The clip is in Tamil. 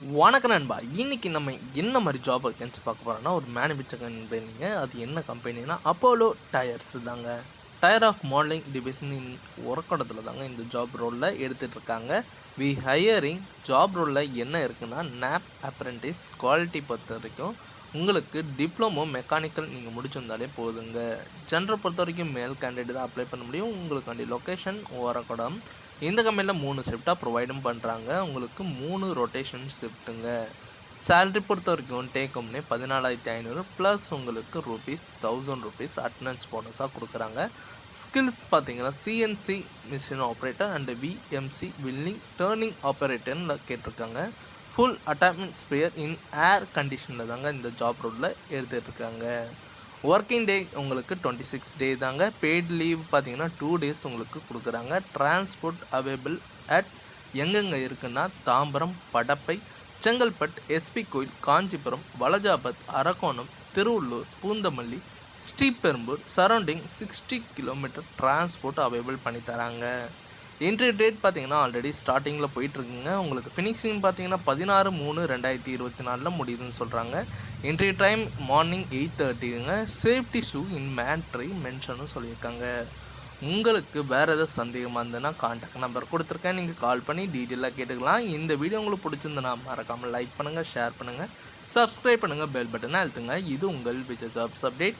வணக்கம் நண்பா. இன்னைக்கு நம்ம என்ன மாதிரி ஜாப் வேகன்சி பார்க்க போறோம்னா, ஒரு மேனுஃபேக்சரிங் கம்பெனிங்க. அது என்ன கம்பெனினா அப்போலோ டயர்ஸ் தாங்க. டயர் ஆஃப் மாடலிங் டிவிஷன் இன் ஒர்க்கடத்தில் தாங்க இந்த ஜாப் ரோலில் எடுத்துகிட்டு இருக்காங்க. வி ஹையரிங் ஜாப் ரோலில் என்ன இருக்குன்னா, நேப் அப்ரெண்டிஸ் குவாலிட்டி பொறுத்த வரைக்கும் உங்களுக்கு டிப்ளமோ மெக்கானிக்கல் நீங்கள் முடிச்சிருந்தாலே போதுங்க. ஜென்டரை பொறுத்த வரைக்கும் மேல் கேண்டிடேட் தான் அப்ளை பண்ண முடியும். உங்களுக்காண்டி லொக்கேஷன் ஒர்க்கடம். இந்த கம்பெனியில் 3 ஷிஃப்டாக ப்ரொவைடும் பண்ணுறாங்க. உங்களுக்கு 3 ரொட்டேஷன் ஷிஃப்ட்டுங்க. சேலரி பொறுத்த வரைக்கும் டேக் ஹோம்னே 14,500 ப்ளஸ் உங்களுக்கு ₹1000 அட்டண்டன்ஸ் போனஸாக கொடுக்குறாங்க. ஸ்கில்ஸ் பார்த்தீங்கன்னா CNC machine operator and VMC milling turning ஆப்ரேட்டர்னு கேட்டிருக்காங்க. Full attachment spare in air கண்டிஷனில் தாங்க இந்த ஜாப் ரோலில் எடுத்துகிட்டு இருக்காங்க. ஒர்க்கிங் டே உங்களுக்கு 26 டே தாங்க. பெய்டு லீவ் பார்த்தீங்கன்னா 2 டேஸ் உங்களுக்கு கொடுக்குறாங்க. டிரான்ஸ்போர்ட் அவைலபிள் அட் எங்கெங்கே இருக்குன்னா, தாம்பரம், படப்பை, Chengalpattu, SP Koil, Kanchipuram, Walajabad, Arakkonam, Tiruvallur, Poonamallee, Sriperumbudur surrounding 60 kilometre transport available பண்ணி தராங்க. என்ட்ரி டேட் பார்த்தீங்கன்னா ஆல்ரெடி ஸ்டார்டிங்கில் போயிட்டுருக்குங்க. உங்களுக்கு ஃபினிஷிங் பார்த்தீங்கன்னா 16/3/2024 முடியுதுன்னு சொல்கிறாங்க. என்ட்ரி டைம் மார்னிங் 8:30ங்க. சேஃப்டி ஷூ இன் மேண்ட்ரி மென்ஷன்னு சொல்லியிருக்காங்க. உங்களுக்கு வேறு எதாவது சந்தேகமாக இருந்ததுன்னா கான்டாக்ட் நம்பர் கொடுத்துருக்கேன். நீங்கள் கால் பண்ணி டீட்டெயிலாக கேட்டுக்கலாம். இந்த வீடியோ உங்களுக்கு பிடிச்சிருந்ததுன்னா மறக்காமல் லைக் பண்ணுங்கள், ஷேர் பண்ணுங்கள், சப்ஸ்கிரைப் பண்ணுங்கள், பெல் பட்டனை அழுத்துங்க. இது உங்கள் விஜய் ஜாப்ஸ் அப்டேட்.